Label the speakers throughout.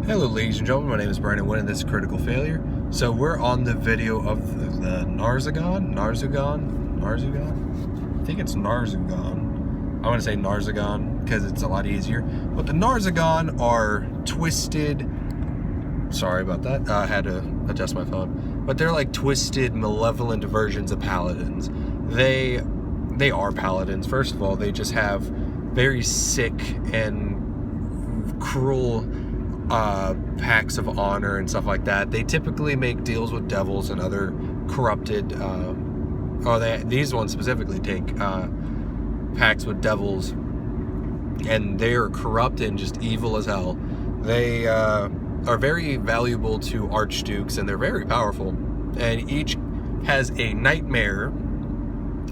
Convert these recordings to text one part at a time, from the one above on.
Speaker 1: Hello ladies and gentlemen, my name is Brandon Wynn and this is Critical Failure. So we're on the video of the Narzagon? I think it's Narzugon. I want to say Narzagon because it's a lot easier. But the Narzagon are twisted, sorry about that, I had to adjust my phone. But they're like twisted, malevolent versions of paladins. They are paladins. First of all, they just have very sick and cruel packs of honor and stuff like that. They typically make deals with devils and other corrupted these ones specifically take pacts with devils, and they are corrupt and just evil as hell. They are very valuable to archdukes, and they're very powerful, and each has a nightmare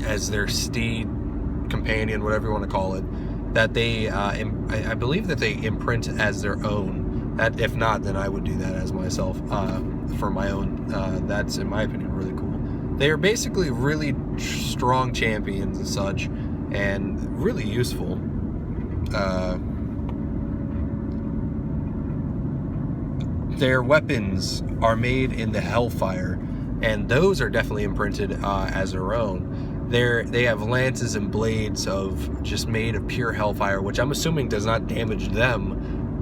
Speaker 1: as their steed, companion, whatever you want to call it, that they I believe that they imprint as their own. That, if not, then I would do that as myself for my own. That's, in my opinion, really cool. They are basically really strong champions and such, and really useful. Their weapons are made in the Hellfire, and those are definitely imprinted as their own. They have lances and blades of just made of pure Hellfire, which I'm assuming does not damage them,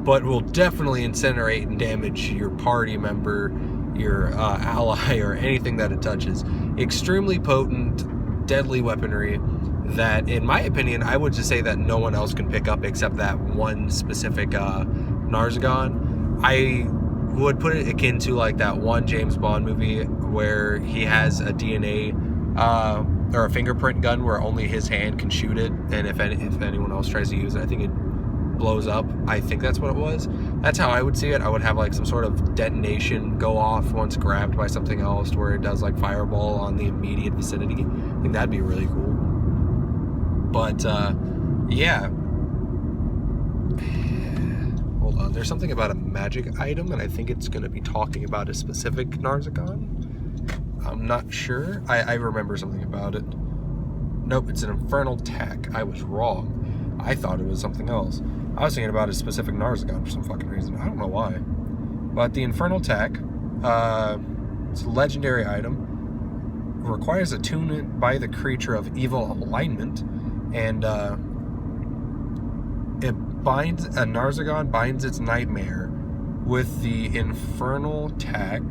Speaker 1: but will definitely incinerate and damage your party member, your ally, or anything that it touches. Extremely potent, deadly weaponry that, in my opinion, I would just say that no one else can pick up except that one specific Narzagon. I would put it akin to like that one James Bond movie where he has a DNA or a fingerprint gun where only his hand can shoot it, and if anyone else tries to use it, I think it blows up. I think that's what it was. That's how I would see it. I would have like some sort of detonation go off once grabbed by something else, where it does like fireball on the immediate vicinity. I think that'd be really cool. But yeah, hold on, there's something about a magic item, and I think it's going to be talking about a specific Narzagon. I'm not sure. I remember something about it. Nope, it's an Infernal Tack. I was wrong. I thought it was something else. I was thinking about a specific Narsagon for some fucking reason. I don't know why. But the Infernal Tack, it's a legendary item. Requires attunement by the creature of evil alignment. And it binds, a Narzagon binds its nightmare with the Infernal Tack,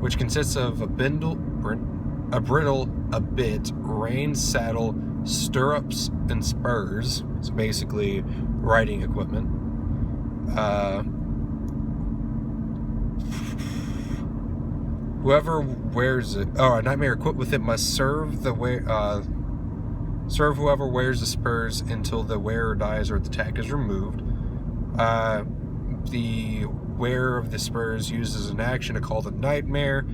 Speaker 1: which consists of a bridle, a bit, rein, saddle, stirrups, and spurs. It's basically riding equipment. Whoever wears it, a nightmare equipped with it must serve whoever wears the spurs until the wearer dies or the tack is removed. The wearer of the spurs uses an action to call the nightmare,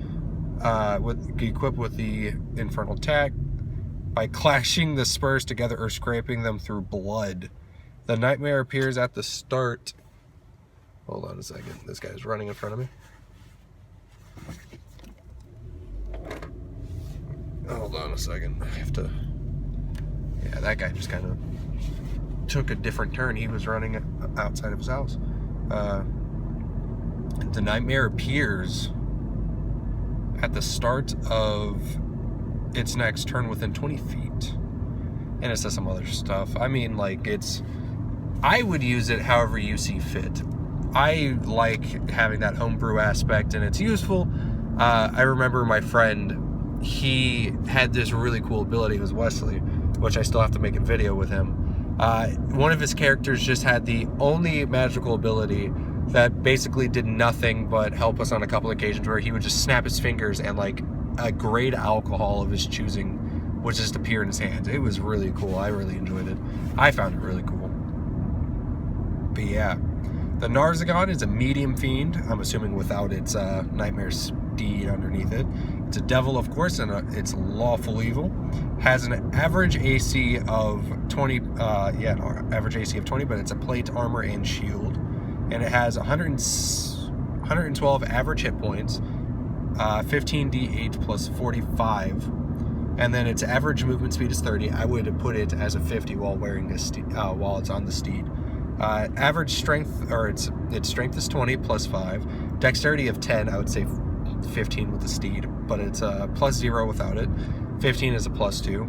Speaker 1: equipped with the Infernal Tack, by clashing the spurs together or scraping them through blood. The nightmare appears at the start. Hold on a second. This guy's running in front of me. Hold on a second. I have to... Yeah, that guy just kind of took a different turn. He was running outside of his house. The nightmare appears at the start of its next turn within 20 feet. And it says some other stuff. I mean, like, I would use it however you see fit. I like having that homebrew aspect, and it's useful. I remember my friend, he had this really cool ability. It was Wesley, which I still have to make a video with him. One of his characters just had the only magical ability that basically did nothing but help us on a couple occasions, where he would just snap his fingers and like a grade alcohol of his choosing would just appear in his hands. It was really cool. I really enjoyed it. I found it really cool. But yeah, the Narzagon is a medium fiend, I'm assuming without its nightmare steed underneath it. It's a devil, of course, and it's lawful evil. Has an average AC of 20, average AC of 20, but it's a plate, armor, and shield. And it has 112 average hit points, 15d8 plus 45, and then its average movement speed is 30. I would put it as a 50 while wearing this while it's on the steed. Average strength, or its strength is 20 plus 5. Dexterity of 10, I would say 15 with the steed, but it's plus 0 without it. 15 is a plus 2.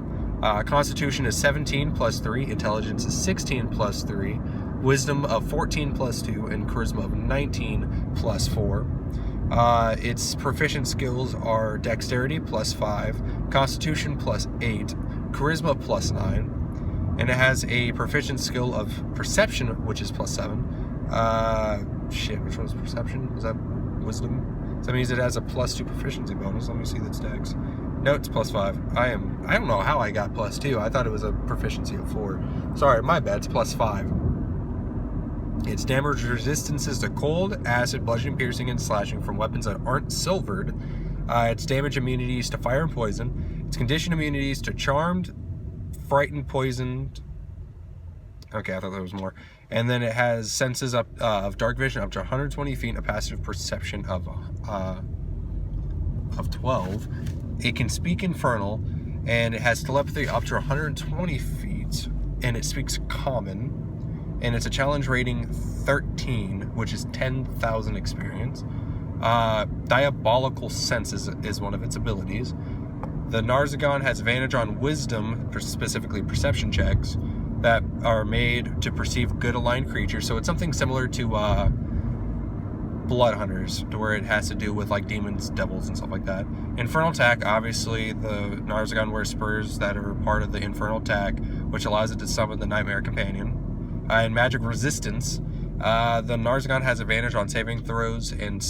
Speaker 1: Constitution is 17 plus 3. Intelligence is 16 plus 3. Wisdom of 14 plus 2. And Charisma of 19 plus 4. Its proficient skills are Dexterity plus 5. Constitution plus 8. Charisma plus 9. And it has a proficient skill of Perception, which is plus 7. Which one's Perception? Is that Wisdom? So that means it has a plus 2 proficiency bonus. Let me see that's Dex. No, it's plus 5. I don't know how I got plus 2. I thought it was a proficiency of 4. Sorry, my bad. It's plus 5. Its damage resistances to cold, acid, bludgeoning, piercing, and slashing from weapons that aren't silvered. Its damage immunities to fire and poison. Its condition immunities to charmed, frightened, poisoned. Okay, I thought there was more. And then it has senses of dark vision up to 120 feet and a passive perception of 12. It can speak Infernal, and it has telepathy up to 120 feet, and it speaks Common, and it's a challenge rating 13, which is 10,000 experience. Diabolical Sense is one of its abilities. The Narsagon has advantage on Wisdom, specifically perception checks, that are made to perceive good aligned creatures, so it's something similar to Blood Hunters, to where it has to do with like demons, devils, and stuff like that. Infernal Tack, obviously the Narsagon wears spurs that are part of the Infernal Tack, which allows it to summon the Nightmare Companion. And Magic Resistance, the Narsagon has advantage on saving throws and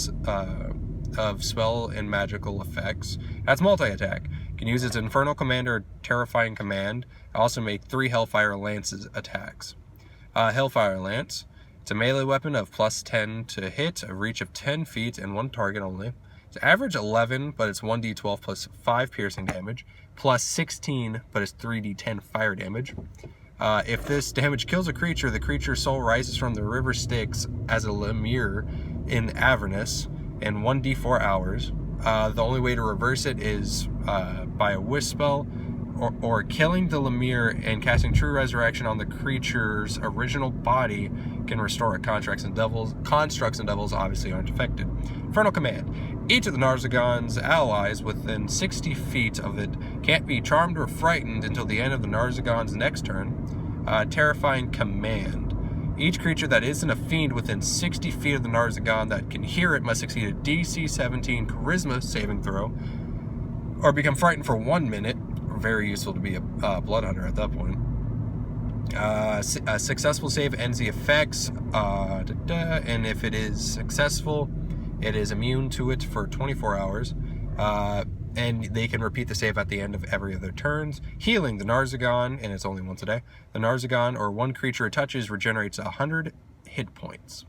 Speaker 1: of spell and magical effects. That's multi-attack. Can use its Infernal Command or Terrifying Command. Also make 3 Hellfire Lances attacks. Hellfire Lance. It's a melee weapon of plus 10 to hit, a reach of 10 feet, and 1 target only. It's average 11, but it's 1d12 plus 5 piercing damage, plus 16, but it's 3d10 fire damage. If this damage kills a creature, the creature's soul rises from the river Styx as a Lemure in Avernus in 1d4 hours. The only way to reverse it is by a wisp spell, or killing the Lemure and casting True Resurrection on the creature's original body can restore it. Constructs and devils obviously aren't affected. Infernal Command. Each of the Narsagon's allies within 60 feet of it can't be charmed or frightened until the end of the Narsagon's next turn. Terrifying Command. Each creature that isn't a fiend within 60 feet of the Narsagon that can hear it must succeed a DC 17 Charisma saving throw, or become frightened for 1 minute. Very useful to be a Blood Hunter at that point. A successful save ends the effects, and if it is successful, it is immune to it for 24 hours. And they can repeat the save at the end of every other turns. Healing the Narsagon, and it's only once a day. The Narsagon, or one creature it touches, regenerates 100 hit points.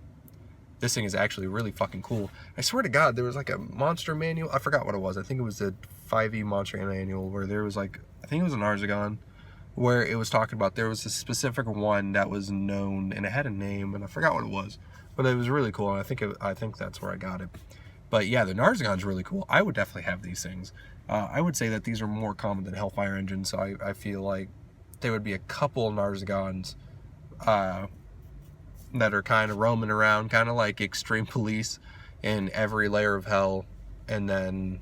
Speaker 1: This thing is actually really fucking cool. I swear to God, there was like a monster manual. I forgot what it was. I think it was the 5e monster manual where there was like, I think it was a Narsagon, where it was talking about there was a specific one that was known and it had a name and I forgot what it was, but it was really cool. And I think that's where I got it. But yeah, the Narsagon's really cool. I would definitely have these things. I would say that these are more common than Hellfire engines. So I feel like there would be a couple Narsagons that are kind of roaming around, kind of like Extreme Police in every layer of hell, and then,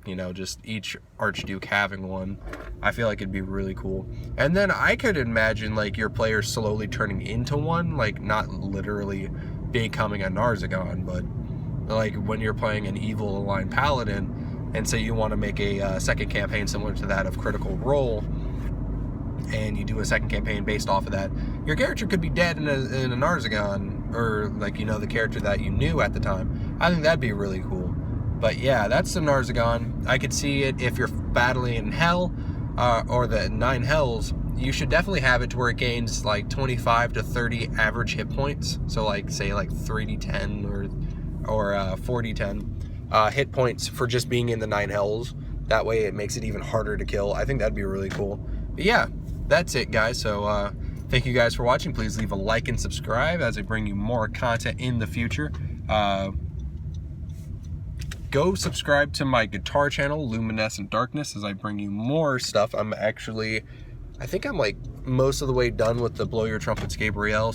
Speaker 1: you know, just each Archduke having one. I feel like it'd be really cool. And then I could imagine like your player slowly turning into one, like not literally becoming a Narsagon, but like when you're playing an evil aligned paladin and say you want to make a second campaign similar to that of Critical Role, and you do a second campaign based off of that, your character could be dead in a Narsagon, or like, you know, the character that you knew at the time. I think that'd be really cool. But yeah, that's the Narsagon. I could see it if you're battling in Hell, or the 9 Hells. You should definitely have it to where it gains like 25 to 30 average hit points. So like, say like 3d10 or 4d10 hit points for just being in the 9 Hells. That way it makes it even harder to kill. I think that'd be really cool. But yeah, that's it, guys. So thank you guys for watching. Please leave a like and subscribe as I bring you more content in the future. Go subscribe to my guitar channel, Luminescent Darkness, as I bring you more stuff. I'm actually I think I'm like most of the way done with the Blow Your Trumpets Gabrielle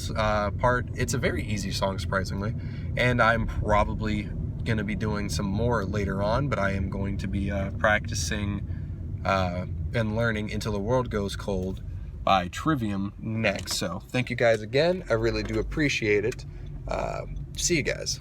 Speaker 1: part. It's a very easy song, surprisingly, and I'm probably going to be doing some more later on, but I am going to be practicing and learning Until the World Goes Cold by Trivium next. So thank you guys again. I really do appreciate it. See you guys.